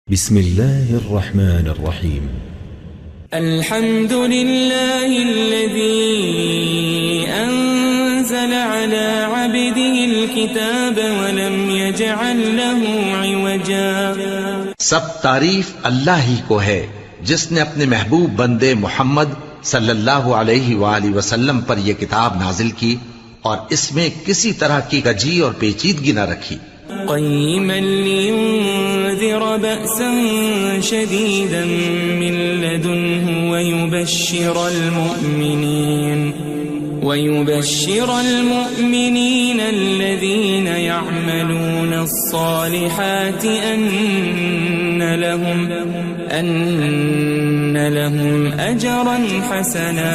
بسم الله الرحمن الرحيم. الحمد لله الذي أنزل على عبده الكتاب ولم يجعل له عوجا. سب تعریف اللہ ہی کو ہے جس نے اپنے محبوب بندے محمد صلی اللہ علیہ وآلہ وسلم پر یہ کتاب نازل کی اور اس میں کسی طرح کی کجی اور پیچیدگی نہ رکھی. قيما لينذر بأسا شديدا من لدنه ويبشر المؤمنين الذين يعملون الصالحات أن لهم أجرا حسنا.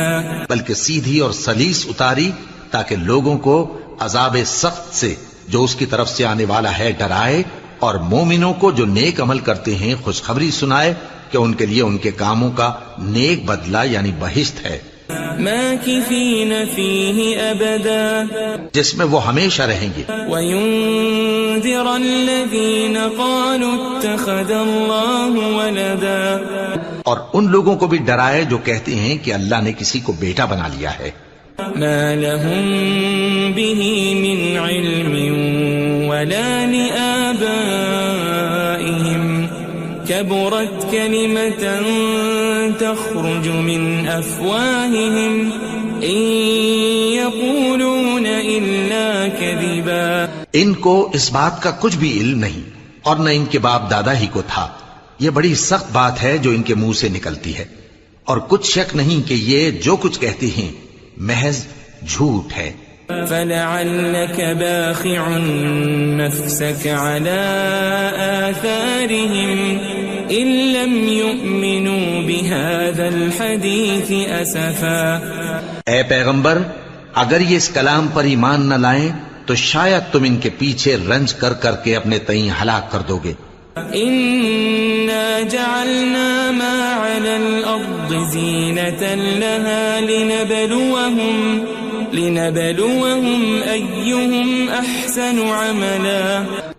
بلکہ سیدھی اور سلیس اتاری تاکہ لوگوں کو عذاب سخت سے جو اس کی طرف سے آنے والا ہے ڈرائے، اور مومنوں کو جو نیک عمل کرتے ہیں خوشخبری سنائے کہ ان کے لیے ان کے کاموں کا نیک بدلہ یعنی بہشت ہے، ماکثین فیہ ابدا، جس میں وہ ہمیشہ رہیں گے. وینذر الذین قالوا اتخذ اللہ ولدا، اور ان لوگوں کو بھی ڈرائے جو کہتے ہیں کہ اللہ نے کسی کو بیٹا بنا لیا ہے. ما لهم به من علم ولا لآبائهم كبرت كلمة تخرج من أفواههم إن يقولون إلا كذبا. ان کو اس بات کا کچھ بھی علم نہیں اور نہ ان کے باپ دادا ہی کو تھا. یہ بڑی سخت بات ہے جو ان کے منہ سے نکلتی ہے، اور کچھ شک نہیں کہ یہ جو کچھ کہتے ہیں محض جھوٹ ہے. فلعلك باخع نفسك على آثارهم إن لم يؤمنوا بهذا الحديث أسفا. اے پیغمبر، اگر یہ اس کلام پر ایمان نہ لائیں تو شاید تم ان کے پیچھے رنج کر کر کے اپنے تئیں ہلاک کر دو گے. إنا جعلنا ما على الأرض زينة لها لنبلوهم أيهم أحسن عملا.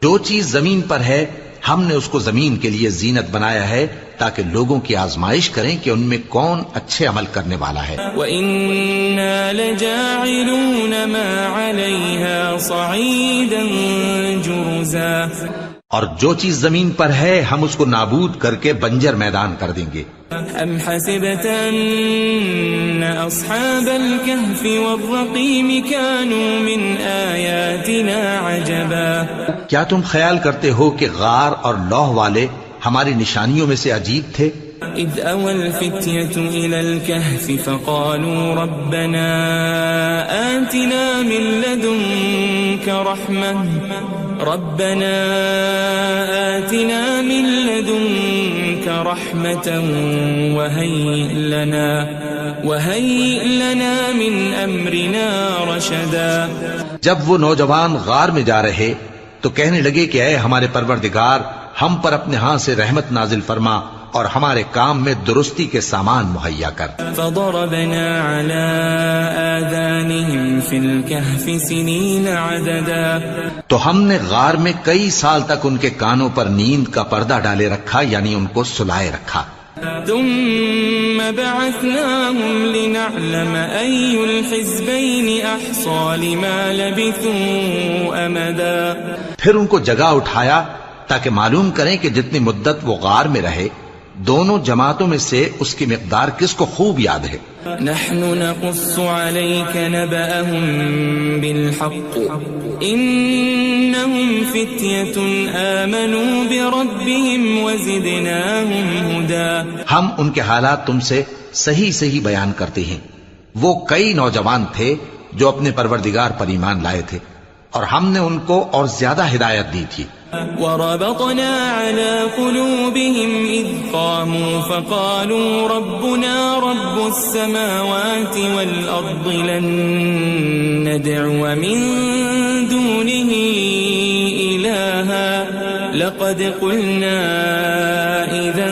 جو چیز زمین پر ہے ہم نے اس کو زمین کے لیے زینت بنایا ہے تاکہ لوگوں کی آزمائش کریں کہ ان میں کون اچھے عمل کرنے والا ہے. وَإِنَّا لَجَاعِلُونَ مَا عَلَيْهَا صَعِيدًا جُرُزًا. اور جو چیز زمین پر ہے ہم اس کو نابود کر کے بنجر میدان کر دیں گے. ام حسبت ان اصحاب الكهف والرقيم كانوا من آیاتنا عجبا. کیا تم خیال کرتے ہو کہ غار اور لوح والے ہماری نشانیوں میں سے عجیب تھے؟ اذ اوى الفتية الى الكهف فقالوا ربنا آتنا من لدنك رحمة وهيئ لنا من أمرنا رشدا. جب وہ نوجوان غار میں جا رہے تو کہنے لگے کہ اے ہمارے پروردگار، ہم پر اپنے ہاں سے رحمت نازل فرما اور ہمارے کام میں درستی کے سامان مہیا کر. فضربنا على آذانهم في الكهف سنين عددا. تو ہم نے غار میں کئی سال تک ان کے کانوں پر نیند کا پردہ ڈالے رکھا، یعنی ان کو سلائے رکھا. ثم بعثناهم لنعلم أي الحزبين أحصى لما لبثوا أمدا. پھر ان کو جگہ اٹھایا تاکہ معلوم کریں کہ جتنی مدت وہ غار میں رہے دونوں جماعتوں میں سے اس کی مقدار کس کو خوب یاد ہے. نحن نقص عليك نبأهم بالحق إنهم فتية آمنوا بربهم وزدناهم هدى. ہم ان کے حالات تم سے صحیح صحیح بیان کرتے ہیں. وہ کئی نوجوان تھے جو اپنے پروردگار پر ایمان لائے تھے اور ہم نے ان کو اور زیادہ ہدایت دی تھی. وربطنا على قلوبهم إذ قاموا فقالوا ربنا رب السماوات والأرض لن ندعو من دونه إلها لقد قلنا إذا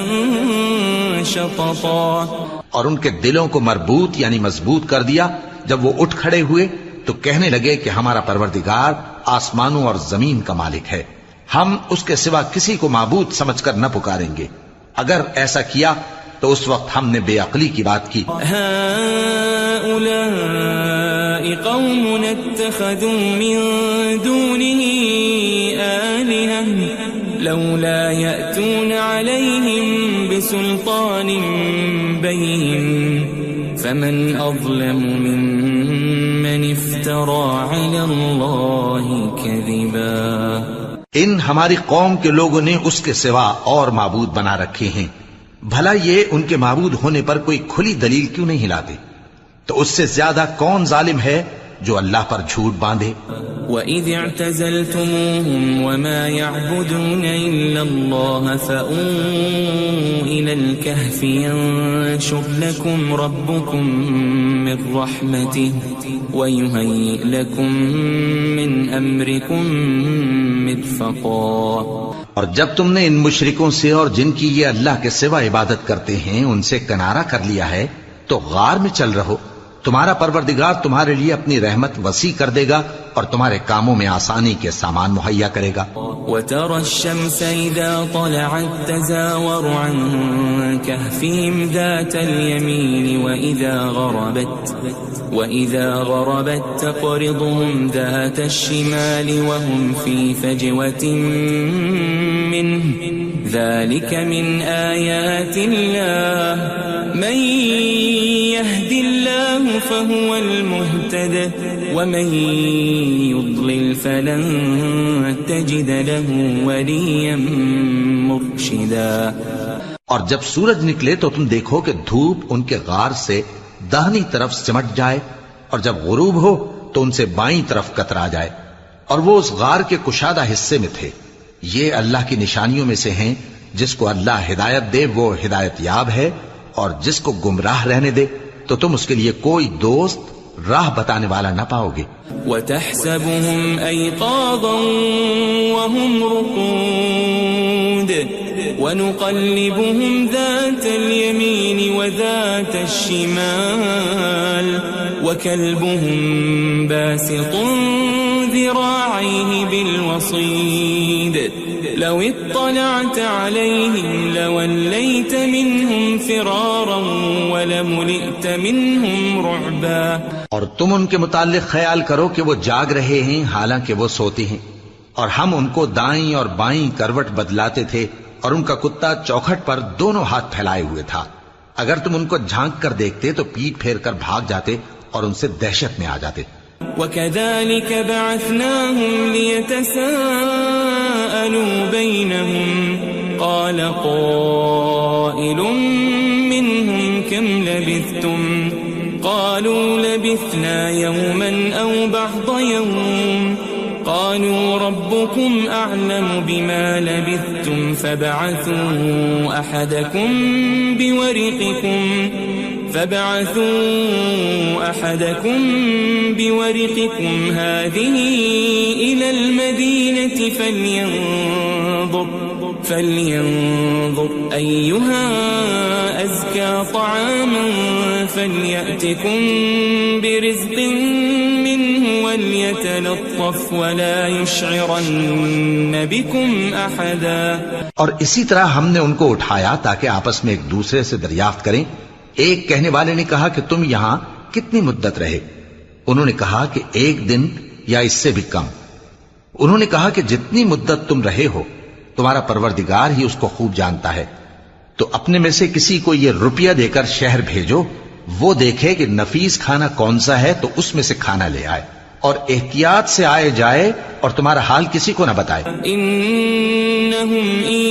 شططا. اور ان کے دلوں کو مربوط یعنی مضبوط کر دیا. جب وہ اٹھ کھڑے ہوئے تو کہنے لگے کہ ہمارا پروردگار آسمانوں اور زمین کا مالک ہے، ہم اس کے سوا کسی کو معبود سمجھ کر نہ پکاریں گے. اگر ایسا کیا تو اس وقت ہم نے بے عقلی کی بات کی. هؤلاء قوم اتخذوا من دونه آلهة لولا يأتون عليهم بسلطان بين فمن أظلم ممن افترى على الله كذبا. ان ہماری قوم کے لوگوں نے اس کے سوا اور معبود بنا رکھے ہیں. بھلا یہ ان کے معبود ہونے پر کوئی کھلی دلیل کیوں نہیں لاتے؟ تو اس سے زیادہ کون ظالم ہے جو اللہ پر جھوٹ باندھے؟ وَإِذِ اعْتَزَلْتُمُوهُمْ وَمَا يَعْبُدُونَ إِلَّا اللَّهَ فَأْوُوا إِلَى الْكَهْفِ يَنشُرْ لَكُمْ رَبُّكُمْ مِنْ رَحْمَتِهِ وَيُهَيِّئْ لَكُمْ مِنْ أَمْرِكُمْ مِرْفَقًا. اور جب تم نے ان مشرکوں سے اور جن کی یہ اللہ کے سوا عبادت کرتے ہیں ان سے کنارہ کر لیا ہے تو غار میں چل رہو. تمہارا پروردگار تمہارے لیے اپنی رحمت وسیع کر دے گا اور تمہارے کاموں میں آسانی کے سامان مہیا کرے گا. وَتَرَى الشَّمْسَ إِذَا طَلَعَتْ تَزَاوَرُ عَنْ كَهْفِهِمْ ذَاتَ الْيَمِينِ وَإِذَا غَرَبَتْ تَقْرِضُهُمْ ذَاتَ الشِّمَالِ وَهُمْ فِي فَجْوَةٍ مِّنْهُ ذَلِكَ مِنْ آيَاتِ اللَّهِ مَنْ يَهْدِ اللَّهُ فَهُوَ الْمُهْتَدِ وَمَنْ يُضْلِلْ فَلَنْ تَجِدَ لَهُ وَلِيًّا مُرْشِدًا. اور جب سورج نکلے تو تم دیکھو کہ دھوپ ان کے غار سے داہنی طرف سمٹ جائے اور جب غروب ہو تو ان سے بائیں طرف کترا جائے اور وہ اس غار کے کشادہ حصے میں تھے. یہ اللہ کی نشانیوں میں سے ہیں. جس کو اللہ ہدایت دے وہ ہدایت یاب ہے اور جس کو گمراہ رہنے دے تو تم اس کے لیے کوئی دوست راہ بتانے والا نہ پاؤ گے. وَتَحْسَبُهُمْ أَيْقَاظًا وَهُمْ رُقُودٌ وَنُقَلِّبُهُمْ ذَاتَ الْيَمِينِ وَذَاتَ الشِّمَالِ وَكَلْبُهُمْ بَاسِطٌ ذِرَاعَيْهِ بِالْوَصِيدِ لَوِ اطَّلَعْتَ عَلَيْهِمْ لَوَلَّيْتَ مِنْهُمْ فِرَارًا وَلَمُلِئْتَ مِنْهُمْ رُعْبًا. اور تم ان کے متعلق خیال کرو کہ وہ جاگ رہے ہیں حالانکہ وہ سوتے ہیں اور ہم ان کو دائیں اور بائیں کروٹ بدلاتے تھے اور ان کا کتا چوکھٹ پر دونوں ہاتھ پھیلائے ہوئے تھا. اگر تم ان کو جھانک کر دیکھتے تو پیٹ پھیر کر بھاگ جاتے اور ان سے دہشت میں آ جاتے. وَكَذَلِكَ بَعَثْنَاهُمْ لِيَتَسَاءَلُوا بَيْنَهُمْ قَالَ قَائِلٌ مِّنْهُمْ كَمْ لَبِثْتُمْ قَالُوا لَبِثْنَا يَوْمًا أَوْ بَعْضَ يَوْمٍ قَالُوا رَبُّكُمْ أَعْلَمُ بِمَا لَبِثْتُمْ فَابْعَثُوا أَحَدَكُمْ بِوَرِقِكُمْ هَذِهِ إِلَى الْمَدِينَةِ فَلْيَنظُرْ أَيُّهَا أَزْكَى طَعَامًا فَلْيَأْتِكُمْ بِرِزْقٍ مِّنْهُ وَلْيَتَلَطَّفْ وَلَا يُشْعِرَنَّ بِكُمْ أَحَدًا. اور اسی طرح ہم نے ان کو اٹھایا تاکہ آپس میں ایک دوسرے سے دریافت کریں. ایک کہنے والے نے کہا کہ تم یہاں کتنی مدت رہے؟ انہوں نے کہا کہ 1 دن یا اس سے بھی کم. انہوں نے کہا کہ جتنی مدت تم رہے ہو تمہارا پروردگار ہی اس کو خوب جانتا ہے. تو اپنے میں سے کسی کو یہ روپیہ دے کر شہر بھیجو، وہ دیکھے کہ نفیس کھانا کون سا ہے تو اس میں سے کھانا لے آئے اور احتیاط سے آئے جائے اور تمہارا حال کسی کو نہ بتائے. انہم ان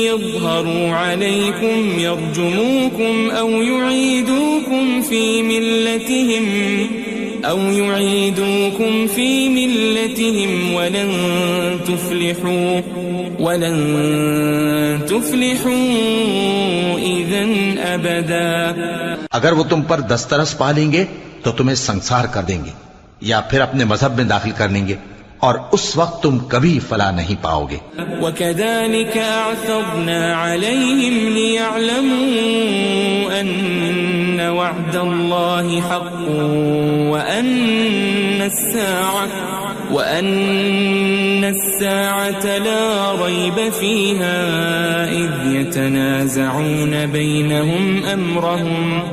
یظہروا علیکم یرجموکم او یعیدوکم فی ملتہم ولن تفلحوا اذن ابدا. اگر وہ تم پر دسترس پا لیں گے تو تمہیں سنسار کر دیں گے یا پھر اپنے مذہب میں داخل کر لیں گے اور اس وقت تم کبھی فلاح نہیں پاؤ گے. وَكَذَلِكَ أَعْثَرْنَا عَلَيْهِمْ لِيَعْلَمُوا أَنَّ وَعْدَ اللَّهِ حَقٌّ وَأَنَّ السَّاعَةَ الساعة لا ريب فيها إذ يتنازعون بينهم أمرهم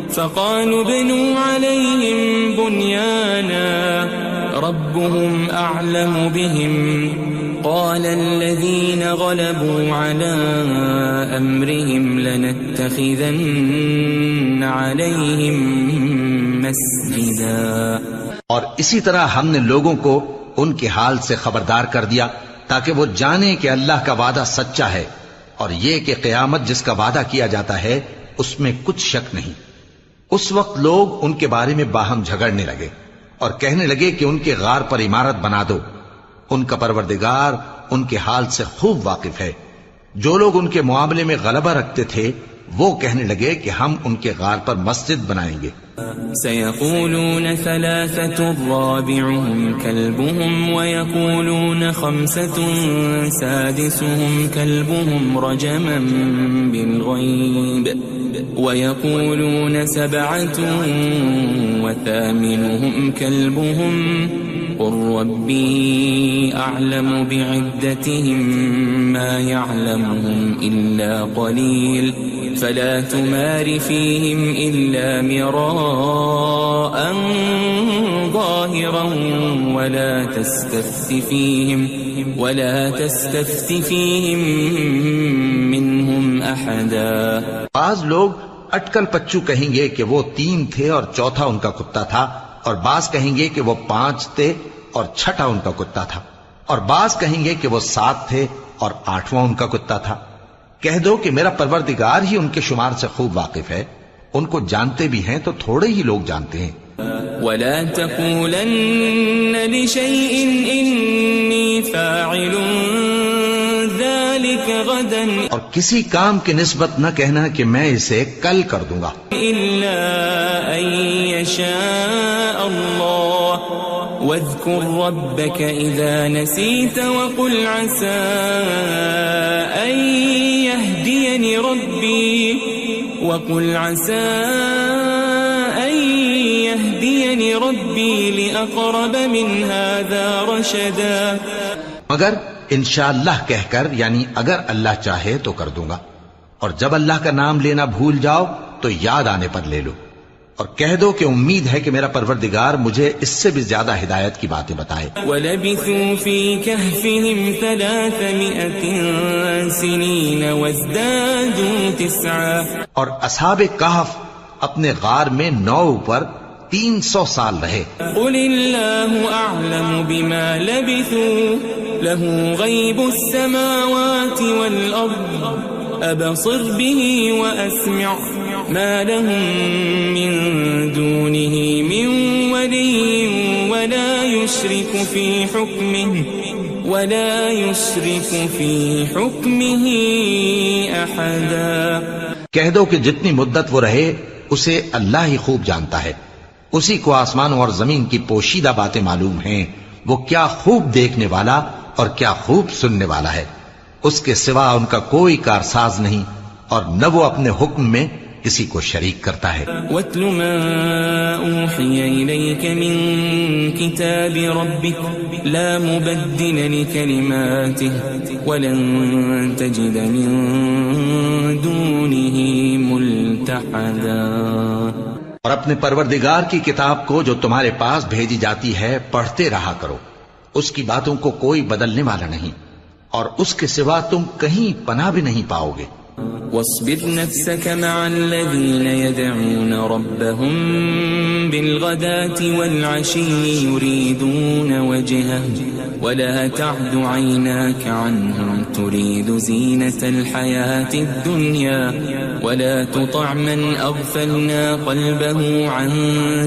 فقالوا ابنوا عليهم بنيانا ربهم أعلم بهم قال الذين غلبوا على أمرهم لنتخذن عليهم مسجدا. اور اسی طرح ہم نے لوگوں کو ان کے حال سے خبردار کر دیا تاکہ وہ جانیں کہ اللہ کا وعدہ سچا ہے اور یہ کہ قیامت جس کا وعدہ کیا جاتا ہے اس میں کچھ شک نہیں. اس وقت لوگ ان کے بارے میں باہم جھگڑنے لگے اور کہنے لگے کہ ان کے غار پر عمارت بنا دو. ان کا پروردگار ان کے حال سے خوب واقف ہے. جو لوگ ان کے معاملے میں غلبہ رکھتے تھے وہ کہنے لگے کہ ہم ان کے غار پر مسجد بنائیں گے. سيقولون ثلاثة رابعهم كلبهم ويقولون خمسة سادسهم كلبهم رجما بالغيب ويقولون سبعة وثامنهم كلبهم قل ربي أعلم بعدتهم ما يعلمهم إلا قليل فلا تمار فيهم إلا مراء ظاهرا ولا تستفت فيهم منهم أحدا. بعض لوگ اٹکل پچو کہیں گے کہ وہ 3 تھے اور چوتھا ان کا کتا تھا، اور بعض کہیں گے کہ وہ 5 تھے اور چھٹا ان کا کتا تھا، اور بعض کہیں گے کہ وہ 7 تھے اور 8واں ان کا کتا تھا. کہہ دو کہ میرا پروردگار ہی ان کے شمار سے خوب واقف ہے، ان کو جانتے بھی ہیں تو تھوڑے ہی لوگ جانتے ہیں. ولا تقولن لشيء إني فاعل ذلك غدا اور کسی کام کی نسبت نہ کہنا کہ میں اسے کل کر دوں گا إلا أن يشاء الله واذكر ربك إذا نسيت وقل عسى أن يهديني ربي لأقرب من هذا رشدا. مگر انشاءاللہ کہہ کر، یعنی اگر اللہ چاہے تو کر دوں گا، اور جب اللہ کا نام لینا بھول جاؤ تو یاد آنے پر لے لو، اور کہہ دو کہ امید ہے کہ میرا پروردگار مجھے اس سے بھی زیادہ ہدایت کی باتیں بتائے. وَلَبِثُوا فِي كَهْفِهِمْ 300 سِنِينَ وَازْدَادُوا 9. اور اصحاب کہف اپنے غار میں 9 پر 300 سال رہے. قُلِ اللَّهُ أَعْلَمُ بِمَا لَبِثُوا لَهُ غَيْبُ السَّمَاوَاتِ وَالْأَرْضِ أَبْصِرْ بِهِ وَأَسْمِعْ مَا لَهُم مِّن دُونِهِ مِن وَلِيٍّ وَلَا يُشْرِكُ فِي حُكْمِهِ أَحَدًا. کہہ دو کہ جتنی مدت وہ رہے اسے اللہ ہی خوب جانتا ہے، اسی کو آسمانوں اور زمین کی پوشیدہ باتیں معلوم ہیں. وہ کیا خوب دیکھنے والا اور کیا خوب سننے والا ہے. اس کے سوا ان کا کوئی کارساز نہیں، اور نہ وہ اپنے حکم میں کسی کو شریک کرتا ہے. وَاتْلُ مَا أُوحِيَ إِلَيْكَ مِن كِتَابِ رَبِّكَ لَا مُبَدِّلَ لِكَلِمَاتِهِ وَلَن تَجِدَ مِن دُونِهِ مُلْتَحَدًا. اور اپنے پروردگار کی کتاب کو جو تمہارے پاس بھیجی جاتی ہے پڑھتے رہا کرو، اس کی باتوں کو کوئی بدلنے والا نہیں، اور اس کے سوا تم کہیں پناہ بھی نہیں پاؤ گے. واصبر نفسك مع الذين يدعون ربهم بالغداة والعشي يريدون وجهه ولا تعد عيناك عنهم تريد زينة الحياة الدنيا ولا تطع من أغفلنا قلبه عن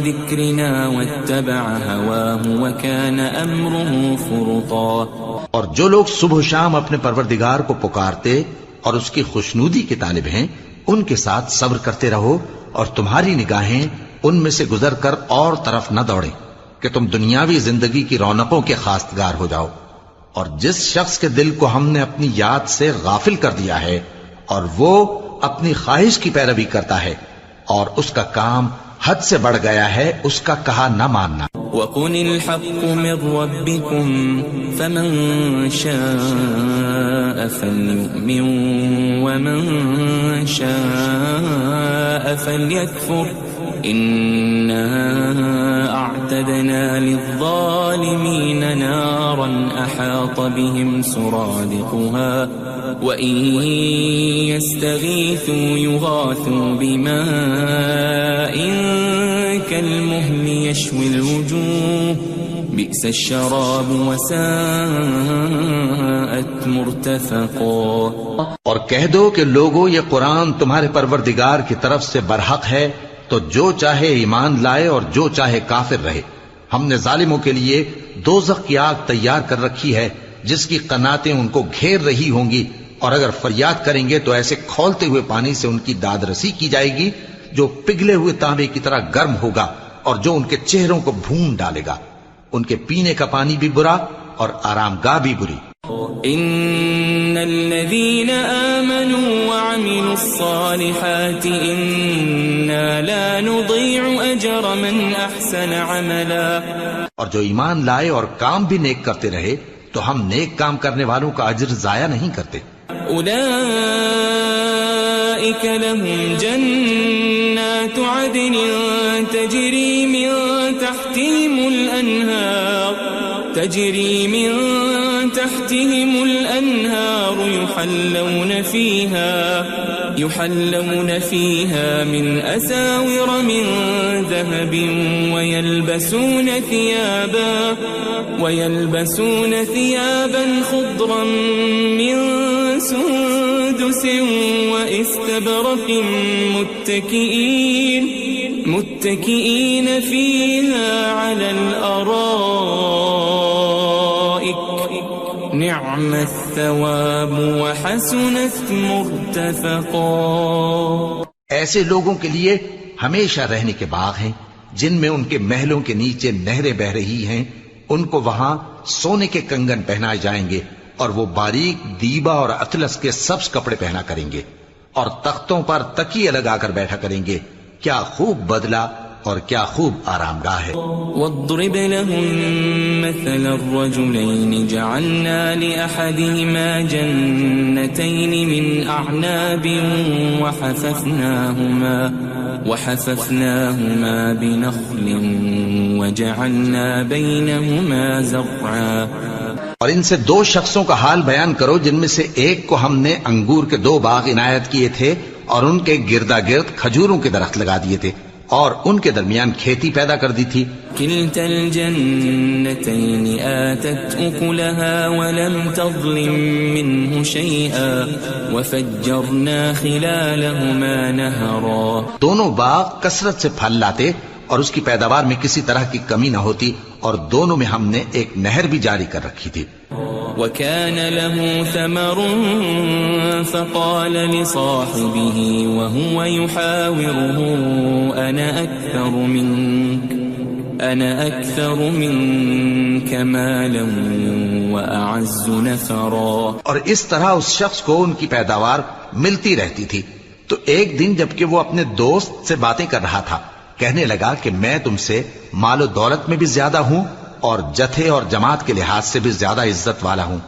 ذكرنا واتبع هواه وكان أمره فرطا. اور جو لوگ صبح و شام اپنے پروردگار کو پکارتے اور اس کی خوشنودی کے طالب ہیں، ان کے ساتھ صبر کرتے رہو، اور تمہاری نگاہیں ان میں سے گزر کر اور طرف نہ دوڑیں کہ تم دنیاوی زندگی کی رونقوں کے خواستگار ہو جاؤ. اور جس شخص کے دل کو ہم نے اپنی یاد سے غافل کر دیا ہے اور وہ اپنی خواہش کی پیروی کرتا ہے اور اس کا کام حد سے بڑھ گیا ہے، اس کا کہا نہ ماننا. وقل الحق من ربكم فمن شاء فليؤمن ومن شاء فليكفر إنا أعتدنا للظالمين نارا أحاط بهم سرادقها وإن يستغيثوا يغاثوا بماء كالمهل يشوي الوجوه بئس الشراب وساءت مرتفقا. اور کہہ دو کہ لوگو یہ قرآن تمہارے پروردگار کی طرف سے برحق ہے، تو جو چاہے ایمان لائے اور جو چاہے کافر رہے. ہم نے ظالموں کے لیے دوزخ کی آگ تیار کر رکھی ہے جس کی قناتیں ان کو گھیر رہی ہوں گی، اور اگر فریاد کریں گے تو ایسے کھولتے ہوئے پانی سے ان کی داد رسی کی جائے گی جو پگھلے ہوئے تانبے کی طرح گرم ہوگا اور جو ان کے چہروں کو بھون ڈالے گا. ان کے پینے کا پانی بھی برا اور آرام گاہ بھی بری. ان الذين آمنوا وعملوا الصالحات انا لا نضيع اجر من احسن عملا. اور جو ایمان لائے اور کام بھی نیک کرتے رہے تو ہم نیک کام کرنے والوں کا اجر ضائع نہیں کرتے. اولئك لهم جنات عدن تجري من تحتهم الأنهار يحلون فيها من أساور من ذهب ويلبسون ثيابا خضرا من سندس واستبرق متكئين فيها على الأرائك نعم الثواب وحسنت مرتفقا. ایسے لوگوں کے لیے ہمیشہ رہنے کے باغ ہیں جن میں ان کے محلوں کے نیچے نہریں بہ رہی ہیں. ان کو وہاں سونے کے کنگن پہنائے جائیں گے اور وہ باریک دیبا اور اطلس کے سبز کپڑے پہنا کریں گے اور تختوں پر تکیے لگا کر بیٹھا کریں گے. کیا خوب بدلہ اور کیا خوب آرام گاہ ہے. واضرب لهم مثل الرجلين جعلنا لأحدهما جنتين من أعناب وحففناهما بنخل وجعلنا بينهما زرعا. اور ان سے دو شخصوں کا حال بیان کرو جن میں سے ایک کو ہم نے انگور کے 2 باغ عنایت کیے تھے اور ان کے گردا گرد کھجوروں کے درخت لگا دیے تھے اور ان کے درمیان کھیتی پیدا کر دی تھی. كلتا الجنتين آتت أكلها ولم تظلم منه شيئا وفجرنا خلالهما نهرا. دونوں باغ کثرت سے پھل لاتے اور اس کی پیداوار میں کسی طرح کی کمی نہ ہوتی اور دونوں میں ہم نے ایک نہر بھی جاری کر رکھی تھی. وكان له ثمر فقال لصاحبه وهو يحاوره أنا أكثر منك مالا وأعز نفرا. اور اس طرح اس شخص کو ان کی پیداوار ملتی رہتی تھی. تو ایک دن جبکہ وہ اپنے دوست سے باتیں کر رہا تھا کہنے لگا کہ میں تم سے مال و دولت میں بھی زیادہ ہوں اور جتھے اور جماعت کے لحاظ سے بھی زیادہ عزت والا ہوں.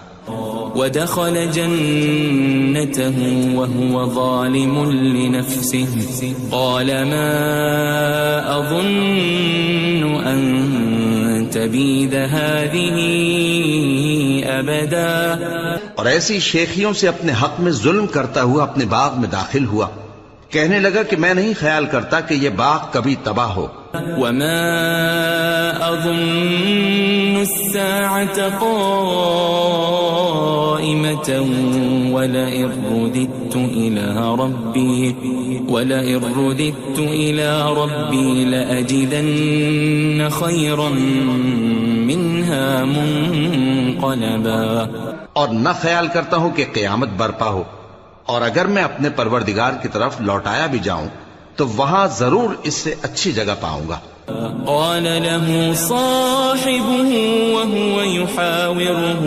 ودخل جنته وهو ظالم لنفسه قال ما أظن أن تبيد هذه أبدا. اور ایسی شیخیوں سے اپنے حق میں ظلم کرتا ہوا اپنے باغ میں داخل ہوا. کہنے لگا کہ میں نہیں خیال کرتا کہ یہ باغ کبھی تباہ ہو. وما أظن الساعة قائمة ولئن رددت إلى ربي لأجدن خيرا منها منقلبا. اور نہ خیال کرتا ہوں کہ قیامت برپا ہو اور اگر میں اپنے پروردگار کی طرف لوٹایا بھی جاؤں تو وہاں ضرور اس سے اچھی جگہ پاؤں گا. قال له صاحبه وهو يحاوره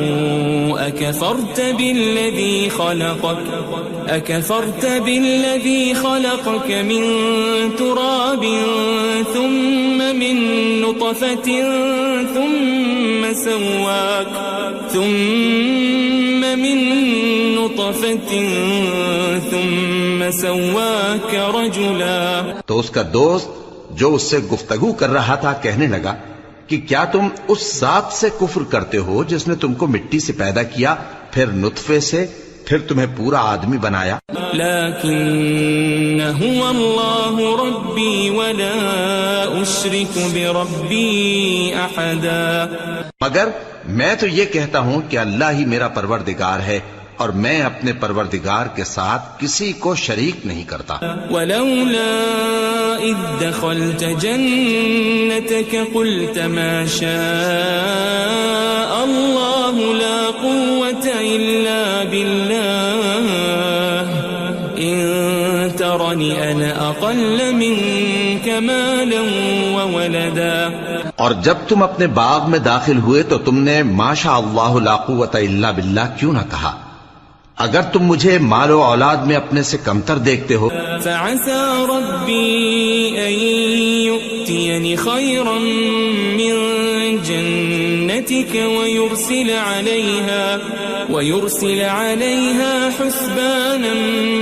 أكفرت بالذي خلقك من تراب ثم من نطفة ثم سواك رجلا. تو اس کا دوست جو اس سے گفتگو کر رہا تھا کہنے لگا کہ کیا تم اس ذات سے کفر کرتے ہو جس نے تم کو مٹی سے پیدا کیا، پھر نطفے سے، پھر تمہیں پورا آدمی بنایا؟ لیکن هو اللہ ربی ولا اشرک بربی احدا. مگر میں تو یہ کہتا ہوں کہ اللہ ہی میرا پروردگار ہے اور میں اپنے پروردگار کے ساتھ کسی کو شریک نہیں کرتا. ولولا اذ دخلت جنتك قلت ما شاء الله لا قوة الا بالله ان ترني انا اقل منك مالا وولدا. اور جب تم اپنے باغ میں داخل ہوئے تو تم نے ما شاء اللہ لا قوت الا باللہ کیوں نہ کہا؟ اگر تم مجھے مال و اولاد میں اپنے سے کمتر دیکھتے ہو. فعسى ربي أن يؤتيني خيرا من جنتك ويرسل عليها حسبانا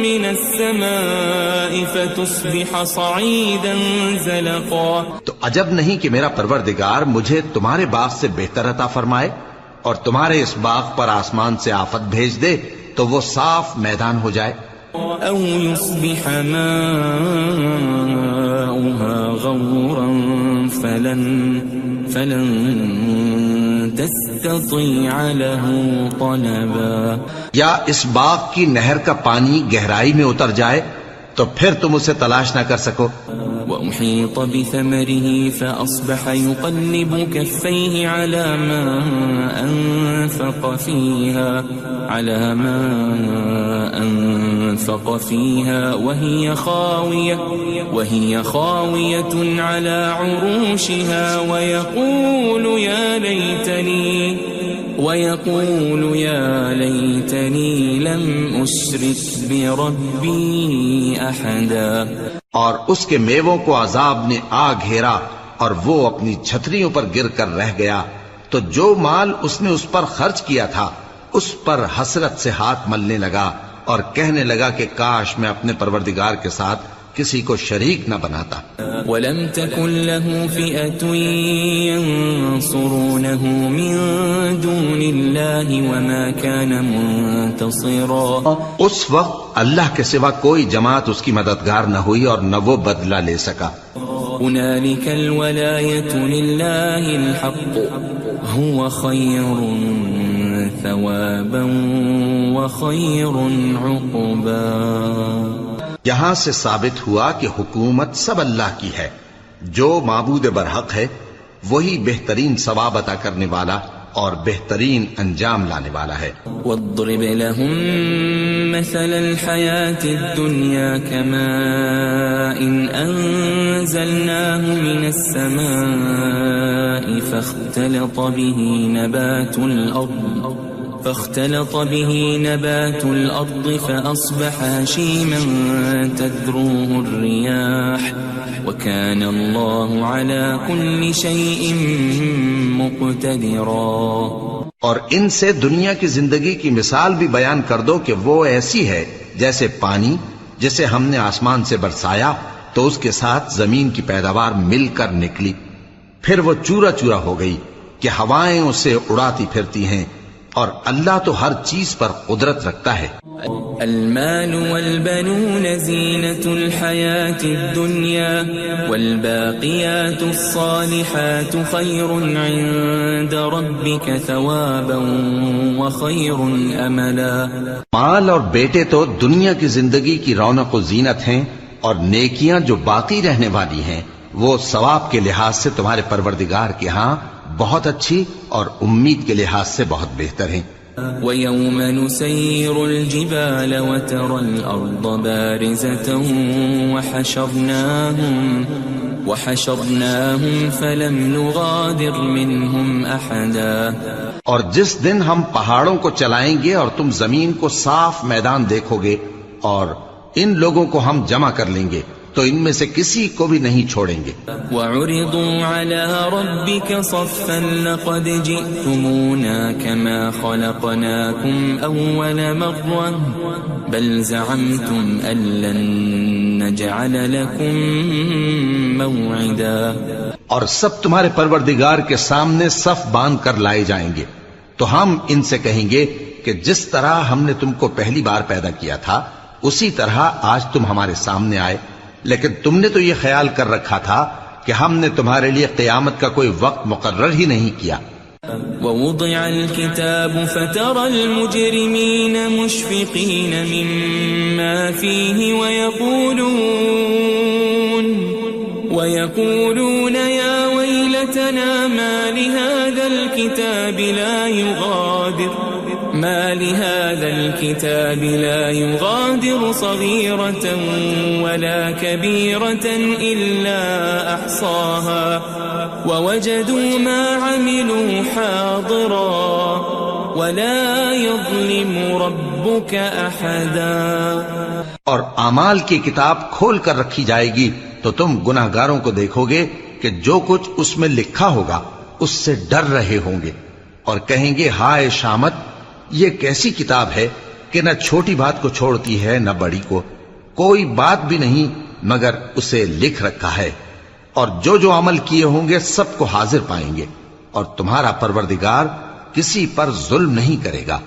من السماء فتصبح صعيدا زلقا. تو عجب نہیں کہ میرا پروردگار مجھے تمہارے باغ سے بہتر عطا فرمائے اور تمہارے اس باغ پر آسمان سے آفت بھیج دے تو وہ صاف میدان ہو جائے. او يصبح ماؤها غورا فلن تستطيع له طلبا. یا اس باغ کی نہر کا پانی گہرائی میں اتر جائے تو پھر تم اسے تلاش نہ کر سکو. وأحيط بثمره فأصبح يقلب كفيه على ما أنفق فيها وهي خاوية على عروشها ويقول يا ليتني لم أشرك بربي أحدا. اور اس کے میووں کو عذاب نے آ گھیرا اور وہ اپنی چھتریوں پر گر کر رہ گیا. تو جو مال اس نے اس پر خرچ کیا تھا اس پر حسرت سے ہاتھ ملنے لگا اور کہنے لگا کہ کاش میں اپنے پروردگار کے ساتھ کسی کو شریک نہ بناتا. وَلَمْ تَكُنْ لَهُ فِئَةٌ يَنْصُرُونَهُ مِنْ دُونِ اللَّهِ وَمَا كَانَ مُنْتَصِرًا. اس وقت اللہ کے سوا کوئی جماعت اس کی مددگار نہ ہوئی اور نہ وہ بدلہ لے سکا. هُنَالِكَ الْوَلَایَةُ لِلَّهِ الْحَقُّ هُوَ خَيْرٌ ثَوَابًا وَخَيْرٌ عُقْبًا. یہاں سے ثابت ہوا کہ حکومت سب اللہ کی ہے. جو معبود برحق ہے وہی بہترین ثواب عطا کرنے والا اور بہترین انجام لانے والا ہے. وَاضْرِبْ لَهُم مَّثَلَ الْحَيَاةِ الدُّنْيَا كَمَاءٍ أَنزَلْنَاهُ مِنَ السَّمَاءِ فاختلط به نبات الأرض فأصبح هشيما تذروه الرياح وكان الله على كل شيء مقتدرا. اور ان سے دنیا کی زندگی کی مثال بھی بیان کر دو کہ وہ ایسی ہے جیسے پانی جسے ہم نے آسمان سے برسایا تو اس کے ساتھ زمین کی پیداوار مل کر نکلی، پھر وہ چورا چورا ہو گئی کہ ہوائیں اسے اڑاتی پھرتی ہیں، اور اللہ تو ہر چیز پر قدرت رکھتا ہے. المال والبنون زینة الحیاة الدنیا والباقیات الصالحات خیر عند ربک ثوابا وخیر املا. مال اور بیٹے تو دنیا کی زندگی کی رونق و زینت ہیں، اور نیکیاں جو باقی رہنے والی ہیں وہ ثواب کے لحاظ سے تمہارے پروردگار کے ہاں بہت اچھی اور امید کے لحاظ سے بہت بہتر ہیں. ويوم نسير الجبال وترى الأرض بارزة وحشرناهم فلم نغادر منهم أحدا. اور جس دن ہم پہاڑوں کو چلائیں گے اور تم زمین کو صاف میدان دیکھو گے اور ان لوگوں کو ہم جمع کر لیں گے تو ان میں سے کسی کو بھی نہیں چھوڑیں گے. وَعُرِضُوا عَلَى رَبِّكَ صَفًّا لَقَدْ جِئْتُمُونَا كَمَا خَلَقْنَاكُمْ أَوَّلَ مَرَّةٍ بَلْ زَعَمْتُمْ أَن لَّن نَّجْعَلَ لَكُم مَّوْعِدًا. اور سب تمہارے پروردگار کے سامنے صف باندھ کر لائے جائیں گے تو ہم ان سے کہیں گے کہ جس طرح ہم نے تم کو پہلی بار پیدا کیا تھا اسی طرح آج تم ہمارے سامنے آئے، لیکن تم نے تو یہ خیال کر رکھا تھا کہ ہم نے تمہارے لیے قیامت کا کوئی وقت مقرر ہی نہیں کیا. وَوُضِعَ الْكِتَابُ فَتَرَى الْمُجْرِمِينَ مُشْفِقِينَ مِمَّا فِيهِ وَيَقُولُونَ يَا وَيْلَتَنَا مَا لِهَذَا الْكِتَابِ لَا يُغَادِرُ صَغِيرَةً وَلَا كَبِيرَةً إِلَّا أَحْصَاهَا وَوَجَدُوا مَا عَمِلُوا حَاضِرًا وَلَا يَظْلِمُ رَبُّكَ أَحَدًا. اور اعمال کی کتاب کھول کر رکھی جائے گی تو تم گناہگاروں کو دیکھو گے کہ جو کچھ اس میں لکھا ہوگا اس سے ڈر رہے ہوں گے اور کہیں گے ہائے شامت، یہ کیسی کتاب ہے کہ نہ چھوٹی بات کو چھوڑتی ہے نہ بڑی کو، کوئی بات بھی نہیں مگر اسے لکھ رکھا ہے، اور جو جو عمل کیے ہوں گے سب کو حاضر پائیں گے، اور تمہارا پروردگار کسی پر ظلم نہیں کرے گا.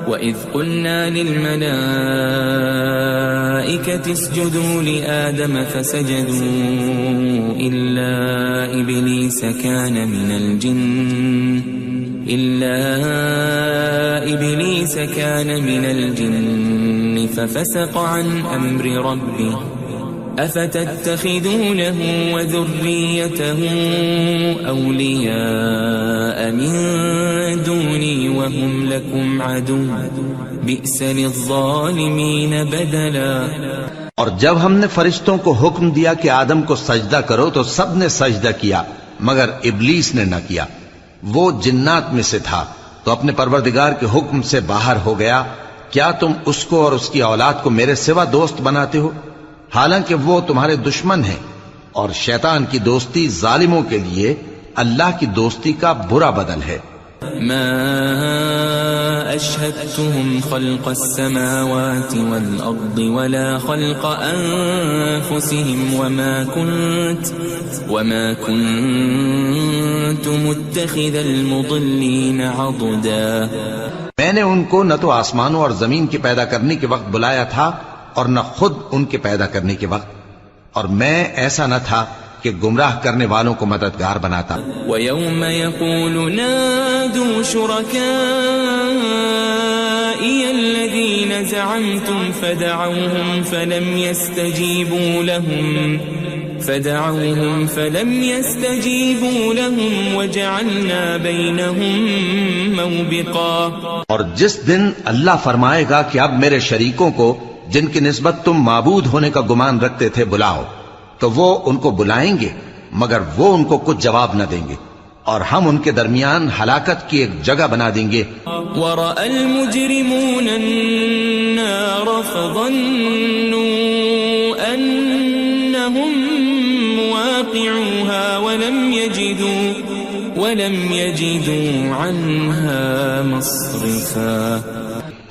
وَإِذْ قُلْنَا لِلْمَلَائِكَةِ اسْجُدُوا لِآدَمَ فَسَجَدُوا إِلَّا إِبْلِيسَ كَانَ مِنَ الْجِنِّ فَفَسَقَ عَنْ أَمْرِ رَبِّهِ أَفَتَتَّخِذُونَهُ وَذُرِّيَّتَهُ أَوْلِيَاءَ مِن دُونِي وَهُمْ لَكُمْ عَدُوٌّ بِئْسَ لِلظَّالِمِينَ بَدَلًا. اور جب ہم نے فرشتوں کو حکم دیا کہ آدم کو سجدہ کرو تو سب نے سجدہ کیا مگر ابلیس نے نہ کیا، وہ جنات میں سے تھا تو اپنے پروردگار کے حکم سے باہر ہو گیا. کیا تم اس کو اور اس کی اولاد کو میرے سوا دوست بناتے ہو حالانکہ وہ تمہارے دشمن ہیں، اور شیطان کی دوستی ظالموں کے لیے اللہ کی دوستی کا برا بدل ہے. ما أشهدتهم خلق السماوات والأرض ولا خلق أنفسهم وما كنت متخذ المضلين عضدا. میں نے ان کو نہ تو آسمانوں اور زمین کے پیدا کرنے کے وقت بلایا تھا اور نہ خود ان کے پیدا کرنے کے وقت، اور میں ایسا نہ تھا کہ گمراہ کرنے والوں کو مددگار بناتا. وَيَوْمَ يَقُولُ نَادُوا شُرَكَائِيَ الَّذِينَ زَعَمْتُمْ فَدَعَوْهُمْ فَلَمْ يَسْتَجِيبُوا لَهُمْ وَجَعَلْنَا بَيْنَهُمْ مَوْبِقًا. اور جس دن اللہ فرمائے گا کہ اب میرے شریکوں کو جن کی نسبت تم معبود ہونے کا گمان رکھتے تھے بلاؤ، تو وہ ان کو بلائیں گے مگر وہ ان کو کچھ جواب نہ دیں گے، اور ہم ان کے درمیان ہلاکت کی ایک جگہ بنا دیں گے. وَرَأَى الْمُجْرِمُونَ النَّارَ فَظَنُّوا أَنَّهُمْ مُوَاقِعُوهَا وَلَمْ يَجِدُوا عَنْهَا مَصْرِفًا.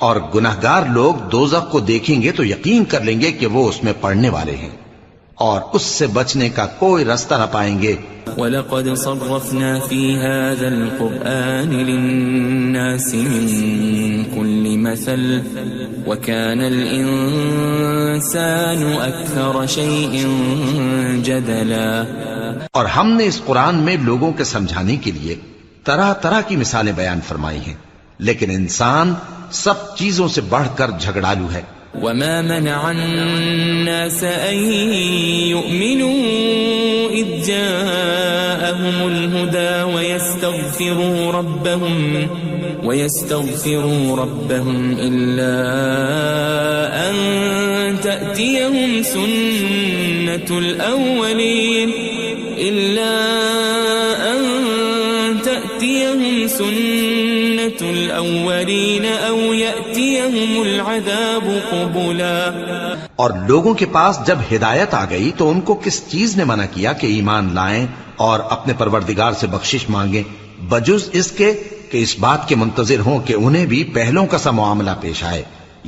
اور گناہگار لوگ دوزخ کو دیکھیں گے تو یقین کر لیں گے کہ وہ اس میں پڑنے والے ہیں اور اس سے بچنے کا کوئی رستہ نہ پائیں گے. وَلَقَدْ صَرَّفْنَا فِي هَذَا الْقُرْآنِ لِلنَّاسِ مِنْ كُلِّ مَثَلٍ وَكَانَ الْإِنسَانُ أَكْثَرَ شَيْءٍ جَدَلًا. اور ہم نے اس قرآن میں لوگوں کے سمجھانے کے لیے طرح طرح کی مثالیں بیان فرمائی ہیں، لیکن انسان سب چیزوں سے بڑھ کر جھگڑالو ہے. وَمَا مَنَعَ النَّاسَ أَن يُؤْمِنُوا إِذْ جَاءَهُمُ الْهُدَى ويستغفروا ربهم إلا أن تأتيهم سنة الأولين أو يأتيهم العذاب قبلا. اور لوگوں کے پاس جب ہدایت آ گئی تو ان کو کس چیز نے منع کیا کہ ایمان لائیں اور اپنے پروردگار سے بخشش مانگیں بجز اس کے کہ اس بات کے منتظر ہوں کہ انہیں بھی پہلوں کا سا معاملہ پیش آئے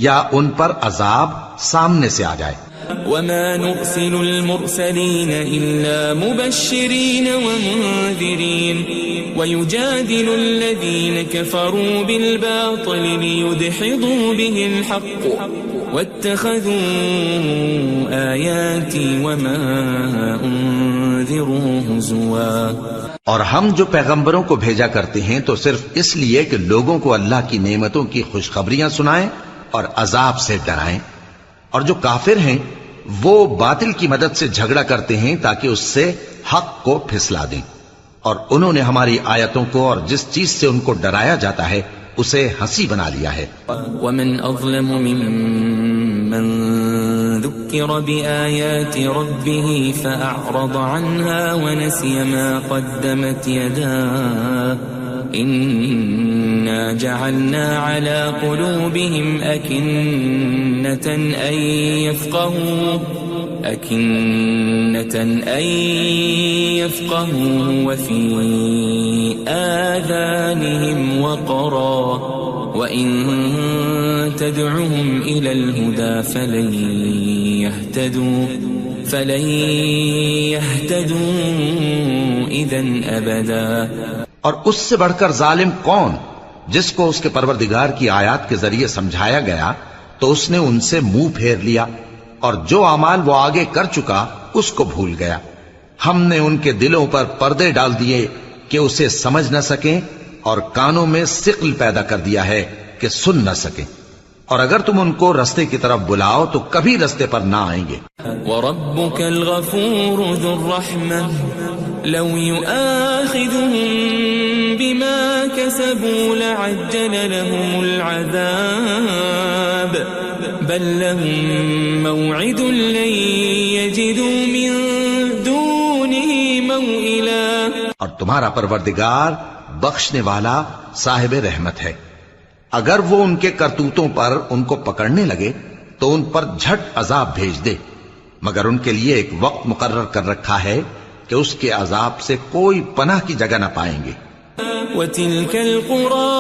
یا ان پر عذاب سامنے سے آ جائے. وما نرسل المرسلين إلا مبشرين ومنذرين ويجادل الذين كفروا بالباطل ليدحضوا به الحق واتخذوا آياتي وما أنذروا هزوا. اور ہم جو پیغمبروں کو بھیجا کرتے ہیں تو صرف اس لیے کہ لوگوں کو اللہ کی نعمتوں کی خوشخبریاں سنائیں اور عذاب سے ڈرائیں. اور جو کافر ہیں وہ باطل کی مدد سے جھگڑا کرتے ہیں تاکہ اس سے حق کو پھسلا دیں. اور انہوں نے ہماری آیتوں کو اور جس چیز سے ان کو ڈرایا جاتا ہے اسے ہنسی بنا لیا ہے. ومن اظلم ممن ذكر بآيات ربه فأعرض عنها ونسي ما قدمت يداه إنا جعلنا على قلوبهم أكنة أن يفقهوا وفي آذانهم وقرا وإن تدعهم إلى الهدى فلن يهتدوا إذن أبدا. اور اس سے بڑھ کر ظالم کون جس کو اس کے پروردگار کی آیات کے ذریعے سمجھایا گیا تو اس نے ان سے منہ پھیر لیا اور جو اعمال وہ آگے کر چکا اس کو بھول گیا. ہم نے ان کے دلوں پر پردے ڈال دیے کہ اسے سمجھ نہ سکیں اور کانوں میں ثقل پیدا کر دیا ہے کہ سن نہ سکیں. اور اگر تم ان کو رستے کی طرف بلاؤ تو کبھی رستے پر نہ آئیں گے. وَرَبُّكَ الْغَفُورُ ذُو الرَّحْمَةِ لَوْ يُؤَاخِذُهُم بِمَا كَسَبُوا لَعَجَّلَ لَهُمُ الْعَذَابَ بَل لَّهُم مَّوْعِدٌ لَّن يَجِدُوا مِن دُونِهِ مَوْئِلًا. اور تمہارا پروردگار بخشنے والا صاحب رحمت ہے. اگر وہ ان کے کرتوتوں پر ان کو پکڑنے لگے تو ان پر جھٹ عذاب بھیج دے مگر ان کے لیے ایک وقت مقرر کر رکھا ہے کہ اس کے عذاب سے کوئی پناہ کی جگہ نہ پائیں گے. وَتِلْكَ الْقُرَىٰ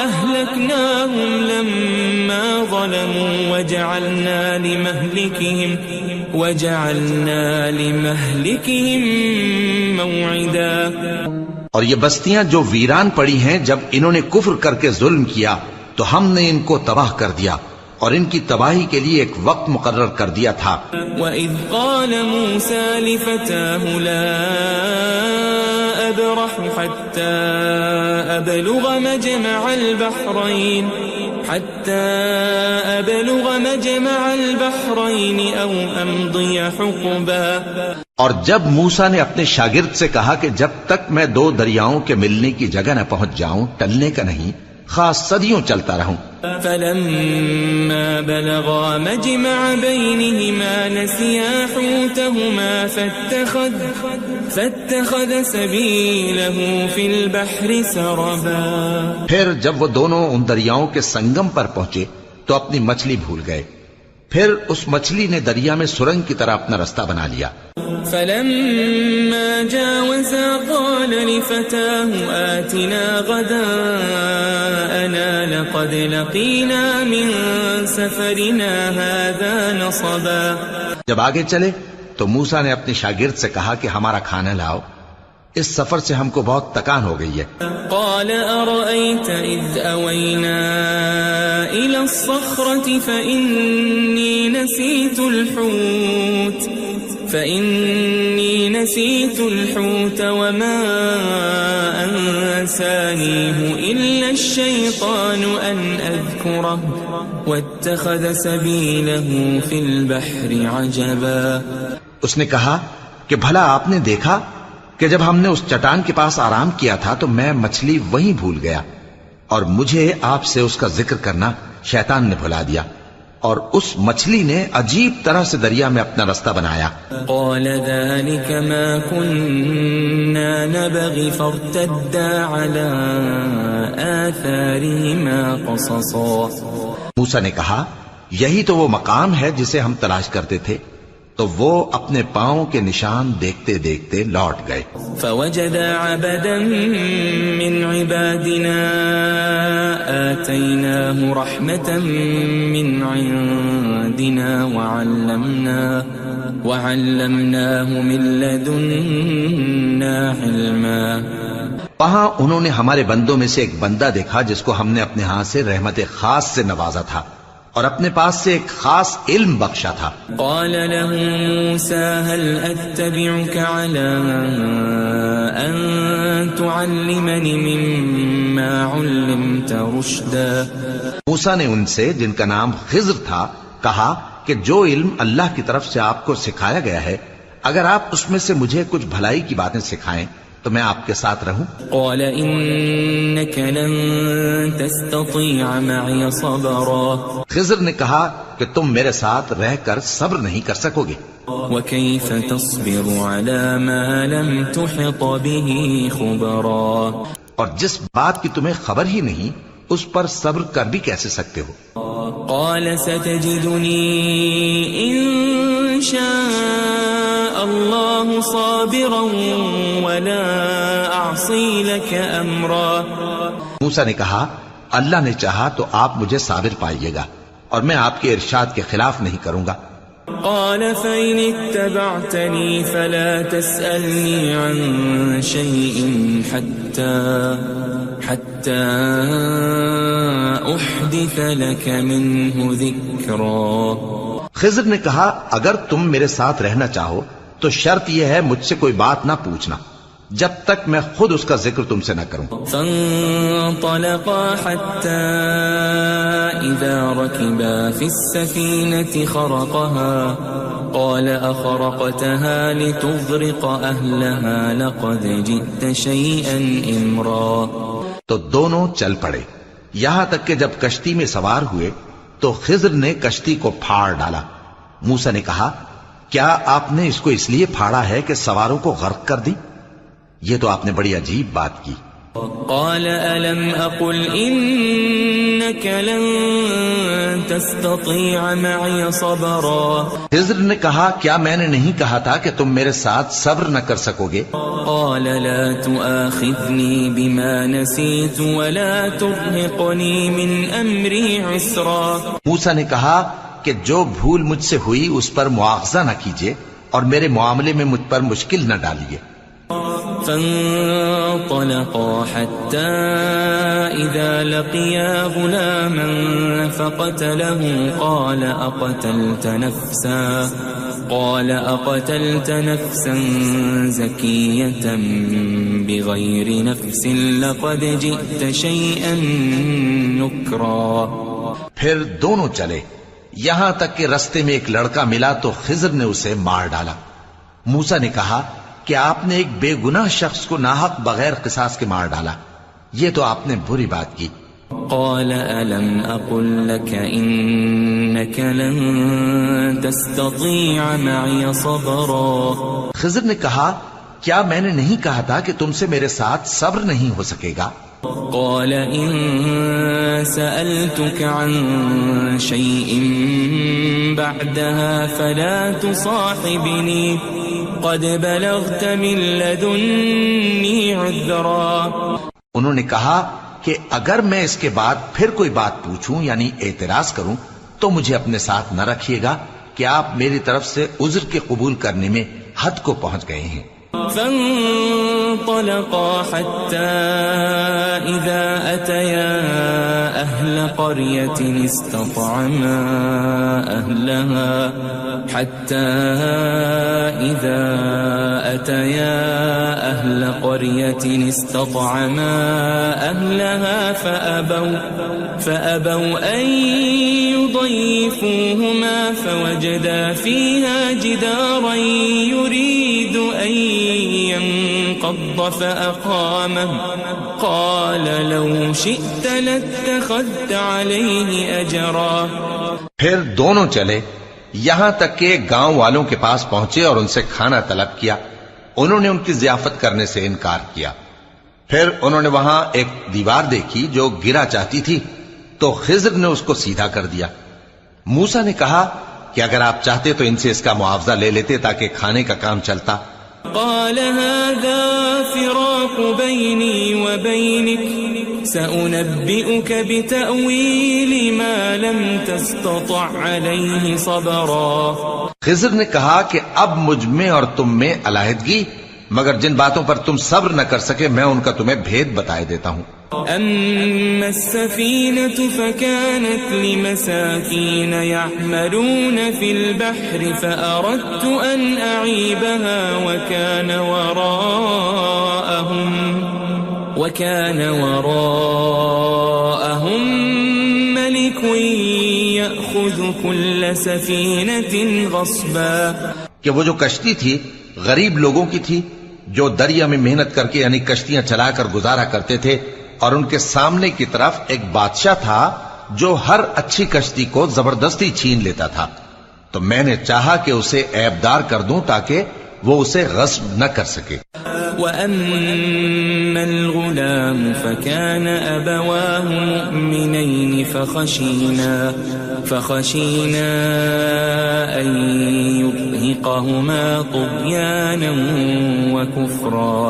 أَهْلَكْنَاهُمْ لَمَّا ظَلَمُوا وَجَعَلْنَا لِمَهْلِكِهِمْ مَوْعِدًا. اور یہ بستیاں جو ویران پڑی ہیں جب انہوں نے کفر کر کے ظلم کیا تو ہم نے ان کو تباہ کر دیا اور ان کی تباہی کے لیے ایک وقت مقرر کر دیا تھا. وَإِذْ قَالَ مُوسَى لِفَتَاهُ لَا أَبْرَحُ حَتَّى أَبْلُغَ مَجْمَعَ الْبَحْرَيْنِ أَوْ أَمْضِيَ حُقُبًا. اور جب موسیٰ نے اپنے شاگرد سے کہا کہ جب تک میں دو دریاؤں کے ملنے کی جگہ نہ پہنچ جاؤں ٹلنے کا نہیں خاص صدیوں چلتا رہوں. فَلَمَّا بَلَغَا مَجْمَعَ بَيْنِهِمَا نَسِيَا حُوتَهُمَا فَاتَّخَذَ سَبِيلَهُ فِي الْبَحْرِ سَرَبًا. پھر جب وہ دونوں ان دریاؤں کے سنگم پر پہنچے تو اپنی مچھلی بھول گئے. پھر اس مچھلی نے دریا میں سرنگ کی طرح اپنا رستہ بنا لیا. فَلَمَّا جَاوَزَا قَالَ لِفَتَاهُ آتِنَا غَدَاءَنَا لَقَدْ لَقِينَا مِن سَفَرِنَا هَذَا نَصَبًا. جب آگے چلے تو موسیٰ نے اپنے شاگرد سے کہا کہ ہمارا کھانا لاؤ اس سفر سے ہم کو بہت تکان ہو گئی ہے. قال أرأيت إذ أوينا إلى الصخرة فإني نسيت الحوت وما أنسانيه إلا الشيطان أن أذكره واتخذ سبيله في البحر عجبا. اس نے کہا کہ بھلا آپ نے دیکھا کہ جب ہم نے اس چٹان کے پاس آرام کیا تھا تو میں مچھلی وہیں بھول گیا اور مجھے آپ سے اس کا ذکر کرنا شیطان نے بھلا دیا، اور اس مچھلی نے عجیب طرح سے دریا میں اپنا رستہ بنایا۔ قال ذلك ما كنا نبغي فارتدا على آثارهما قصصا۔ موسیٰ نے کہا یہی تو وہ مقام ہے جسے ہم تلاش کرتے تھے، تو وہ اپنے پاؤں کے نشان دیکھتے دیکھتے لوٹ گئے۔ فوجد عبدا من عبادنا آتيناه رحمة من عندنا وعلمناه من لدنا علما۔ وہاں انہوں نے ہمارے بندوں میں سے ایک بندہ دیکھا جس کو ہم نے اپنے ہاں سے رحمت خاص سے نوازا تھا اور اپنے پاس سے ایک خاص علم بخشا تھا۔ قال له موسى هل أتبعك على أن تعلمني مما علمت رشدا۔ موسیٰ نے ان سے، جن کا نام خضر تھا، کہا کہ جو علم اللہ کی طرف سے آپ کو سکھایا گیا ہے، اگر آپ اس میں سے مجھے کچھ بھلائی کی باتیں سکھائیں تو میں آپ کے ساتھ رہوں۔ قال إنك لن تستطيع معي صبرا۔ خضر نے کہا کہ تم میرے ساتھ رہ کر صبر نہیں کر سکو گے۔ وكيف تصبر على ما لم تحط به خبرا۔ اور جس بات کی تمہیں خبر ہی نہیں اس پر صبر کر بھی کیسے سکتے ہو؟ قال ستجدني إن شاء الله صابرا ولا أعصي لك أمرا۔ موسیٰ نے کہا اللہ نے چاہا تو آپ مجھے صابر پائیے گا اور میں آپ کے ارشاد کے خلاف نہیں کروں گا۔ قال فإن اتبعتني فلا تسألني عن شيء حتى أحدث لك منه ذكرا۔ خضر نے کہا اگر تم میرے ساتھ رہنا چاہو تو شرط یہ ہے مجھ سے کوئی بات نہ پوچھنا جب تک میں خود اس کا ذکر تم سے نہ کروں۔ فانطلقا حتى إذا ركبا في السفينة خرقها قال أخرقتها لتغرق أهلها لقد جئت شيئا إمرا۔ تو دونوں چل پڑے یہاں تک کہ جب کشتی میں سوار ہوئے تو خضر نے کشتی کو پھاڑ ڈالا۔ موسیٰ نے کہا کیا آپ نے اس کو اس لیے پھاڑا ہے کہ سواروں کو غرق کر دی؟ یہ تو آپ نے بڑی عجیب بات کی۔ قال ألم أقل إنك لن تستطيع معي صبرا۔ خضر نے کہا کیا میں نے نہیں کہا تھا کہ تم میرے ساتھ صبر نہ کر سکو گے؟ قال لا تؤاخذني بما نسيت ولا ترهقني من أمري عسرا۔ موسیٰ نے کہا کہ جو بھول مجھ سے ہوئی اس پر مواخذہ نہ کیجیے اور میرے معاملے میں مجھ پر مشکل نہ ڈالیے۔ فانطلقا حتى إذا لقيا غلاما فقتله قال أقتلت نفسا زكية بغير نفس لقد جئت شيئا نكرا۔ پھر دونوں چلے یہاں تک کہ رستے میں ایک لڑکا ملا تو خضر نے اسے مار ڈالا۔ موسیٰ نے کہا کہ آپ نے ایک بے گناہ شخص کو ناحق بغیر قصاص کے مار ڈالا، یہ تو آپ نے بری بات کی۔ قال ألم أقل لك إنك لن تستطيع معي صبرا۔ خضر نے کہا کیا میں نے نہیں کہا تھا کہ تم سے میرے ساتھ صبر نہیں ہو سکے گا؟ قال إن سألتك عن شيء بعدها فلا تصاحبني قد بلغت من لدني عذرا۔ انہوں نے کہا کہ اگر میں اس کے بعد پھر کوئی بات پوچھوں یعنی اعتراض کروں تو مجھے اپنے ساتھ نہ رکھیے گا کہ آپ میری طرف سے عذر کے قبول کرنے میں حد کو پہنچ گئے ہیں۔ فانطلقا حتى إذا أتيا أهل قرية استطعما أهلها فأبوا أن ضيفوهما فوجدا فيها جدارا يريد أن ينقض فأقامه قال لو شئت لاتخذت عليه أجرا. پھر دونوں چلے یہاں تک کہ گاؤں والوں کے پاس پہنچے اور ان سے کھانا طلب کیا. انہوں نے ان کی ضیافت کرنے سے انکار کیا. پھر انہوں نے وہاں ایک دیوار دیکھی جو گرا چاہتی تھی تو خضر نے اس کو سیدھا کر دیا. موسیٰ نے کہا کہ اگر آپ چاہتے تو ان سے اس کا معاوضہ لے لیتے تاکہ کھانے کا کام چلتا. قال هذا فراق بيني وبينك سأنبئك بتأويل ما لم تستطع عليه صبرا. خضر نے کہا کہ اب مجھ میں اور تم میں علیحدگی، مگر جن باتوں پر تم صبر نہ کر سکے میں ان کا تمہیں بھید بتائے دیتا ہوں. أما السفينة فكانت لمساكين يعملون في البحر فأردت أن أعيبها وكان وراءهم ملك يأخذ كل سفينة غصبا. کہ وہ جو کشتی تھی غریب لوگوں کی تھی جو دریا میں محنت کر کے یعنی کشتیاں چلا کر گزارا کرتے تھے، اور ان کے سامنے کی طرف ایک بادشاہ تھا جو ہر اچھی کشتی کو زبردستی چھین لیتا تھا. تو میں نے چاہا کہ اسے عیبدار کر دوں تاکہ وہ اسے غصب نہ کر سکے. وَأَمَّا الْغُلَامُ فَكَانَ أَبَوَاهُ مُؤْمِنَيْنِ فَخَشِينَا أَن يُرْهِقَهُمَا طُغْيَانًا وَكُفْرًا.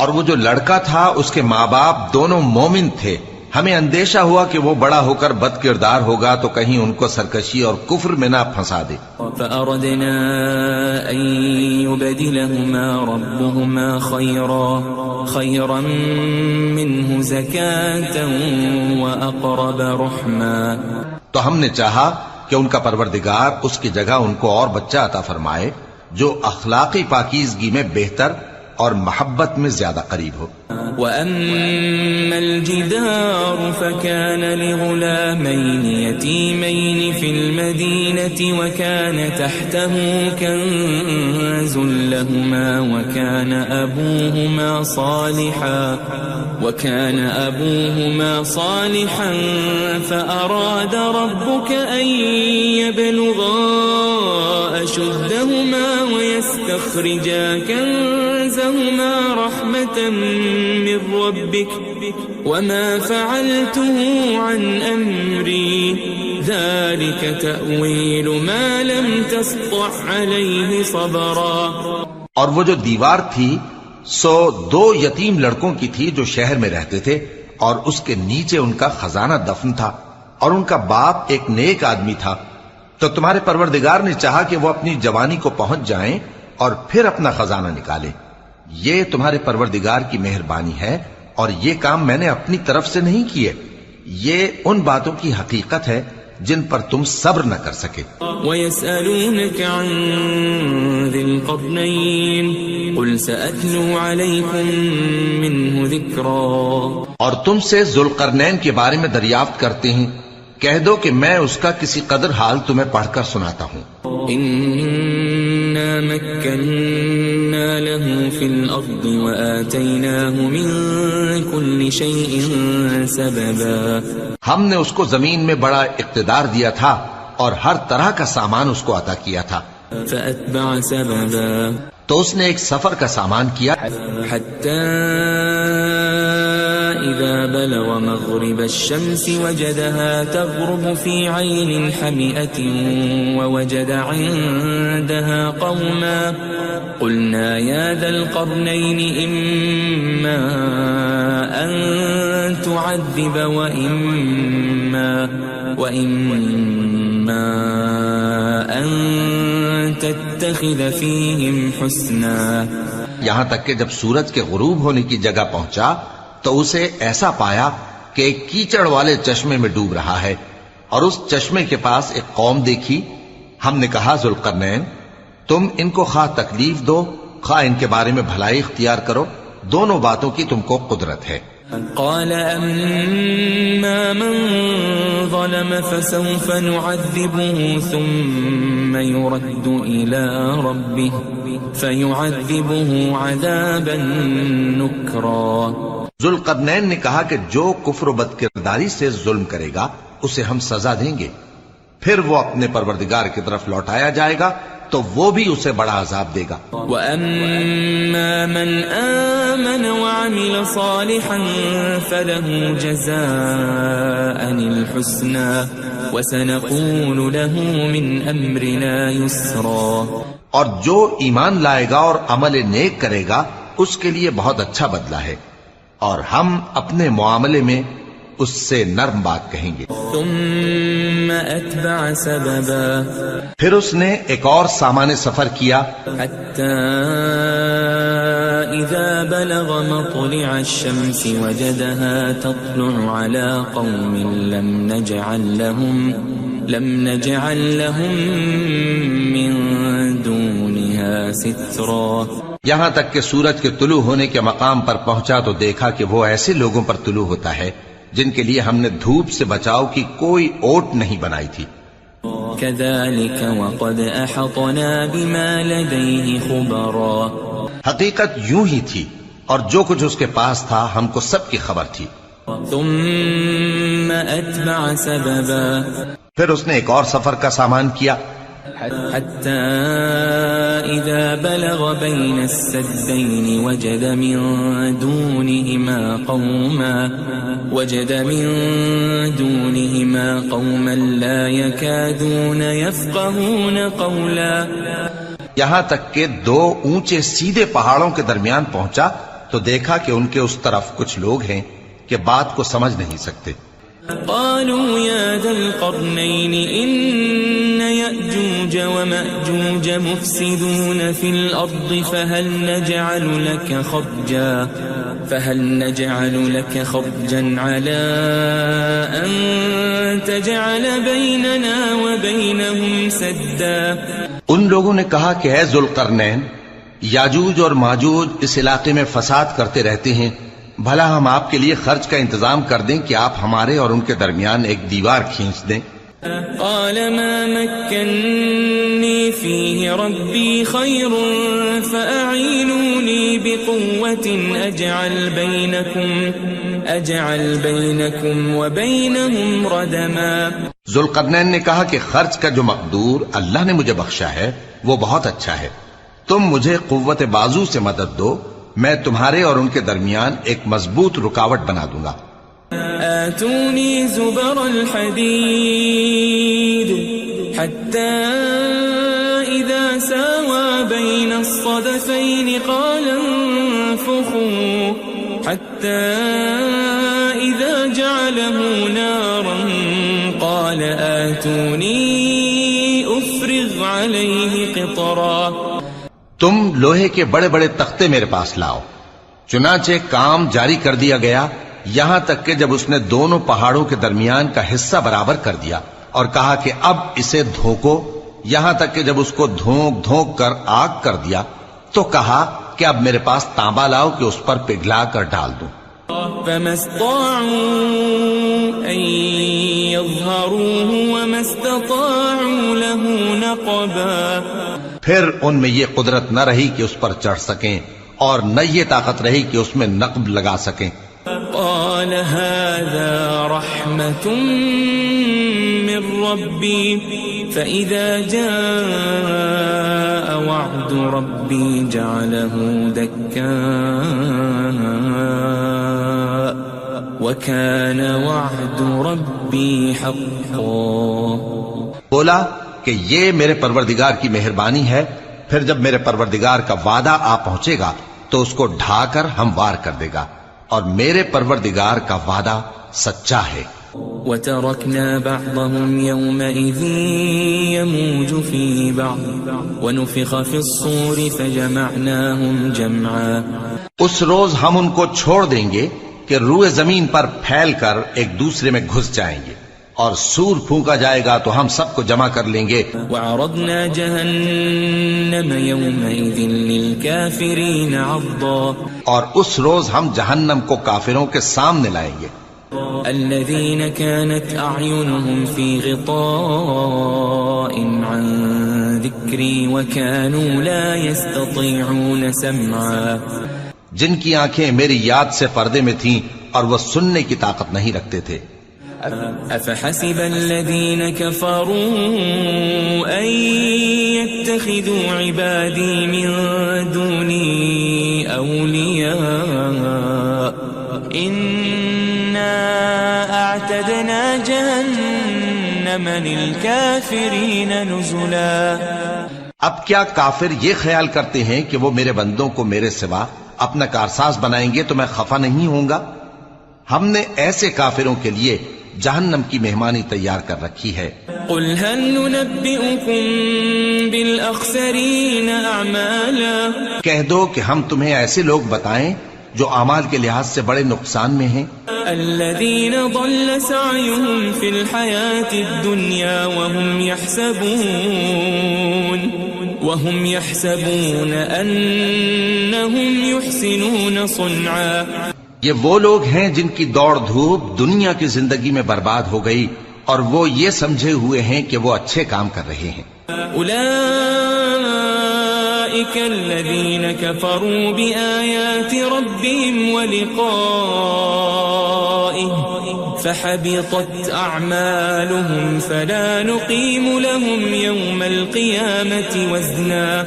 اور وہ جو لڑکا تھا اس کے ماں باپ دونوں مومن تھے، ہمیں اندیشہ ہوا کہ وہ بڑا ہو کر بد کردار ہوگا تو کہیں ان کو سرکشی اور کفر میں نہ پھنسا دے. فأردنا أن يبدلهما ربهما خيرا منه زكاة وأقرب رحما. تو ہم نے چاہا کہ ان کا پروردگار اس کی جگہ ان کو اور بچہ عطا فرمائے جو اخلاقی پاکیزگی میں بہتر اور محبت میں زیادہ قریب ہو. وَأَمَّا الْجِدَارُ فَكَانَ لِغُلَامَيْنِ يَتِيمَيْنِ فِي الْمَدِينَةِ وَكَانَ تَحْتَهُ كَنْزٌ لَهُمَا وَكَانَ أَبُوهُمَا صَالِحًا فَأَرَادَ رَبُّكَ أَنْ يَبْلُغَا أَشُدَّهُمَا وَيَسْتَخْرِجَا كَنْزَهُمَا رَحْمَةً من ربك وما فعلته عن أمري ذلك تأويل ما لم تسطع عليه صبرا. اور وہ جو دیوار تھی سو 2 یتیم لڑکوں کی تھی جو شہر میں رہتے تھے اور اس کے نیچے ان کا خزانہ دفن تھا اور ان کا باپ ایک نیک آدمی تھا. تو تمہارے پروردگار نے چاہا کہ وہ اپنی جوانی کو پہنچ جائیں اور پھر اپنا خزانہ نکالے. یہ تمہارے پروردگار کی مہربانی ہے اور یہ کام میں نے اپنی طرف سے نہیں کیے. یہ ان باتوں کی حقیقت ہے جن پر تم صبر نہ کر سکے. وَيَسْأَلُونَكَ عَنْ ذِي الْقَرْنَيْنِ قُلْ سَأَتْلُو عَلَيْكُمْ مِنْهُ ذِكْرًا. اور تم سے ذوالقرنین کے بارے میں دریافت کرتے ہیں، کہہ دو کہ میں اس کا کسی قدر حال تمہیں پڑھ کر سناتا ہوں. إِنَّا مَكَّنَّا لَهُ فِي الْأَرْضِ وَآتَيْنَاهُ مِنْ كُلِّ شَيْءٍ سَبَبًا. ہم نے اس کو زمین میں بڑا اقتدار دیا تھا اور ہر طرح کا سامان اس کو عطا کیا تھا. فَأَتْبَعَ سَبَبًا. تو اس نے ایک سفر کا سامان کیا حَتَّى إِذَا بَلَغَ مَغْرِبَ الشَّمْسِ وَجَدَهَا تَغْرُبُ فِي عَيْنٍ حَمِئَةٍ وَوَجَدَ عِندَهَا قَوْمًا قُلْنَا يَا ذَا الْقَرْنَيْنِ إِمَّا أَن تُعَذِّبَ وَإِمَّا أَن تَتَّخِذَ فِيهِمْ حُسْنًا. یہاں تک کہ جب سورج کے غروب ہونے کی جگہ پہنچا تو اسے ایسا پایا کہ ایک کیچڑ والے چشمے میں ڈوب رہا ہے اور اس چشمے کے پاس ایک قوم دیکھی. ہم نے کہا ذوالقرنین تم ان کو خواہ تکلیف دو خواہ ان کے بارے میں بھلائی اختیار کرو دونوں باتوں کی تم کو قدرت ہے۔ قال أما من ظلم فسوف نعذبه ثم يرد إلى ربه فيعذبه عذابا نكرا۔ ذوالقرنین نے کہا کہ جو کفر و بد کرداری سے ظلم کرے گا اسے ہم سزا دیں گے، پھر وہ اپنے پروردگار کی طرف لوٹایا جائے گا تو وہ بھی اسے بڑا عذاب دے گا۔ وَأَمَّا مَنْ آمَنَ وَعَمِلَ صَالِحًا فَلَهُ جَزَاءً الْحُسْنَى وَسَنَقُولُ لَهُ مِنْ أَمْرِنَا يُسْرًا۔ اور جو ایمان لائے گا اور عمل نیک کرے گا اس کے لیے بہت اچھا بدلہ ہے، اور ہم اپنے معاملے میں اس سے نرم بات کہیں گے۔ ثم أتبع سببا، پھر اس نے ایک اور سامان سفر کیا، حتى إذا بلغ مطلع الشمس وجدها تطلع على قوم لم نجعل لهم من دونها سترا۔ یہاں تک کہ سورج کے طلوع ہونے کے مقام پر پہنچا تو دیکھا کہ وہ ایسے لوگوں پر طلوع ہوتا ہے جن کے لیے ہم نے دھوپ سے بچاؤ کی کوئی اوٹ نہیں بنائی تھی۔ كذلك وقد أحطنا بما لديه خبرا، حقیقت یوں ہی تھی اور جو کچھ اس کے پاس تھا ہم کو سب کی خبر تھی۔ ثم أتبع سببا، پھر اس نے ایک اور سفر کا سامان کیا، حتى إذا بلغ بين السدين وجد من دونهما قوما لا يكادون يفقهون قولا۔ یہاں تک کہ دو اونچے سیدھے پہاڑوں کے درمیان پہنچا تو دیکھا کہ ان کے اس طرف کچھ لوگ ہیں کہ بات کو سمجھ نہیں سکتے۔ قالوا يا ذا القرنين إن يأجوج ومأجوج مفسدون في الأرض فهل نجعل لك خرجا على أن تجعل بيننا وبينهم سدا۔ ان لوگوں نے کہا کہ اے ذوالقرنین، یاجوج اور ماجوج اس علاقے میں فساد کرتے رہتے ہیں، بھلا ہم آپ کے لیے خرچ کا انتظام کر دیں کہ آپ ہمارے اور ان کے درمیان ایک دیوار کھینچ دیں۔ قال ما مكنني فيه ربي خير فأعينوني بقوة أجعل بينكم وبينهم ردما۔ ذوالقرنین نے کہا کہ خرچ کا جو مقدور اللہ نے مجھے بخشا ہے وہ بہت اچھا ہے، تم مجھے قوت بازو سے مدد دو، میں تمہارے اور ان کے درمیان ایک مضبوط رکاوٹ بنا دوں گا۔ آتوني زبر الحديد حتى إذا ساوى بين الصدفين قال انفخوا حتى إذا جعله نارا قال آتوني أفرغ عليه قطرا۔ تم لوہے کے بڑے بڑے تختے میرے پاس لاؤ۔ چنانچہ کام جاری کر دیا گیا یہاں تک کہ جب اس نے دونوں پہاڑوں کے درمیان کا حصہ برابر کر دیا اور کہا کہ اب اسے دھوکو، یہاں تک کہ جب اس کو دھونک دھونک کر آگ کر دیا تو کہا کہ اب میرے پاس تانبا لاؤ کہ اس پر پگھلا کر ڈال دوں۔ فما استطاعوا أن يظهروه وما استطاعوا له نقبا۔ پھر ان میں یہ قدرت نہ رہی کہ اس پر چڑھ سکیں اور نہ یہ طاقت رہی کہ اس میں نقب لگا سکیں۔ قال هذا رحمة من ربي فإذا جاء وعد ربي جعله دكا وكان وعد ربي حقا۔ بولا کہ یہ میرے پروردگار کی مہربانی ہے، پھر جب میرے پروردگار کا وعدہ آ پہنچے گا تو اس کو ڈھا کر ہموار کر دے گا، اور میرے پروردگار کا وعدہ سچا ہے۔ وَتَرَكْنَا بَعْضَهُمْ يَوْمَئِذٍ يَمُوجُ فِي بَعْضٍ وَنُفِخَ فِي الصُّورِ فَجَمَعْنَاهُمْ جَمْعًا۔ اس روز ہم ان کو چھوڑ دیں گے کہ روئے زمین پر پھیل کر ایک دوسرے میں گھس جائیں گے، اور سور پھونکا جائے گا تو ہم سب کو جمع کر لیں گے. وعرضنا جهنم يومئذ للكافرين عرضا اور اس روز ہم جہنم کو کافروں کے سامنے لائیں گے. الذين كانت أعينهم في غطاء عن ذكري وكانوا لا يستطيعون سمعا جن کی آنکھیں میری یاد سے پردے میں تھیں اور وہ سننے کی طاقت نہیں رکھتے تھے. أفحسب الذين كفروا أن يتخذوا عبادي من دوني أولياء إنا أعتدنا جهنم للكافرين نزلا. اب کیا کافر یہ خیال کرتے ہیں کہ وہ میرے بندوں کو میرے سوا اپنا کارساز بنائیں گے تو میں خفا نہیں ہوں گا؟ ہم نے ایسے کافروں کے لیے جہنم کی مہمانی تیار کر رکھی ہے. قل هل ننبئكم بالأخسرين أعمالا کہہ دو کہ ہم تمہیں ایسے لوگ بتائیں جو اعمال کے لحاظ سے بڑے نقصان میں ہیں. الذين ضل سعيهم في الحياة الدنيا وهم يحسبون أنهم يحسنون صنعا. یہ وہ لوگ ہیں جن کی دوڑ دھوپ دنیا کی زندگی میں برباد ہو گئی اور وہ یہ سمجھے ہوئے ہیں کہ وہ اچھے کام کر رہے ہیں. أولئك الذين كفروا بآيات ربهم ولقائه فحبطت أعمالهم فلا نقيم لهم يوم القيامة وزنا.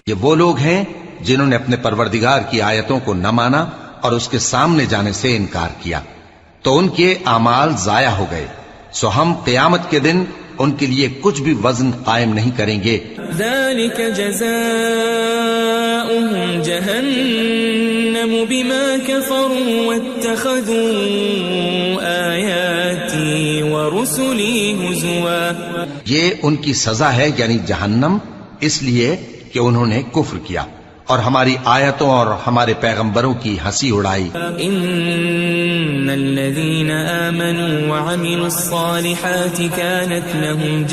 یہ وہ لوگ ہیں جنہوں نے اپنے پروردگار کی آیتوں کو نہ مانا اور اس کے سامنے جانے سے انکار کیا تو ان کے اعمال ضائع ہو گئے، سو ہم قیامت کے دن ان کے لیے کچھ بھی وزن قائم نہیں کریں گے. ذلك جزاؤهم جهنم بما كفروا واتخذوا آياتي ورسلي هزوا. یہ ان کی سزا ہے یعنی جہنم، اس لیے کہ انہوں نے کفر کیا اور ہماری آیتوں اور ہمارے پیغمبروں کی ہنسی اڑائی. ان الذين آمنوا وعملوا الصالحات كانت لهم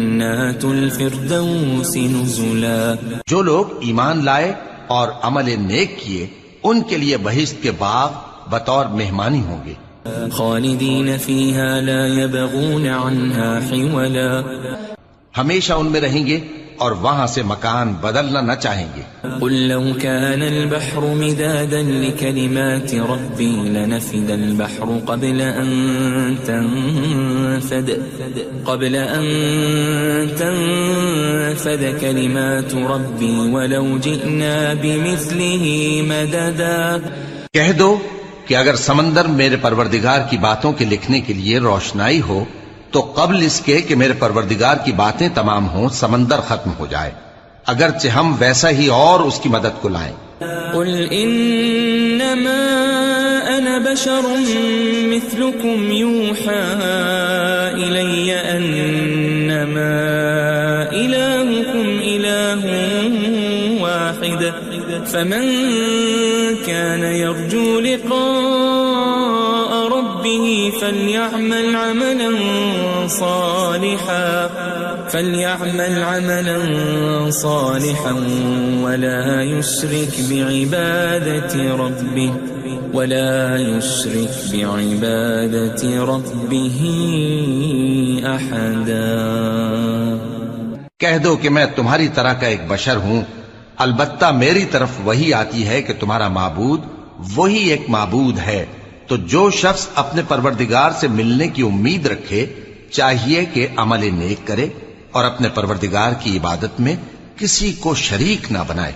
جنات الفردوس نزلا. جو لوگ ایمان لائے اور عمل نیک کیے ان کے لیے بہشت کے باغ بطور مہمانی ہوں گے. خالدین فیہا لا یبغون عنہا حولا. ہمیشہ ان میں رہیں گے اور وہاں سے مکان بدلنا نہ چاہیں گے. قل لو كان البحر مدادا لكلمات ربي لنفد البحر قبل أن تنفد كلمات ربي ولو جئنا بمثله مددا. کہہ دو کہ اگر سمندر میرے پروردگار کی باتوں کے لکھنے کے لیے روشنائی ہو تو قبل اس کے کہ میرے پروردگار کی باتیں تمام ہوں سمندر ختم ہو جائے، اگرچہ ہم ویسا ہی اور اس کی مدد کو لائیں. قل انما انا بشر مثلكم يوحى الي انما الهكم اله واحد فمن كان يرجو لقاء ربه فليعمل عملا صالحا ولا يشرك بعبادة ربه أحدا. کہہ دو کہ میں تمہاری طرح کا ایک بشر ہوں، البتہ میری طرف وہی آتی ہے کہ تمہارا معبود وہی ایک معبود ہے. تو جو شخص اپنے پروردگار سے ملنے کی امید رکھے چاہیے کہ عمل نیک کرے اور اپنے پروردگار کی عبادت میں کسی کو شریک نہ بنائے.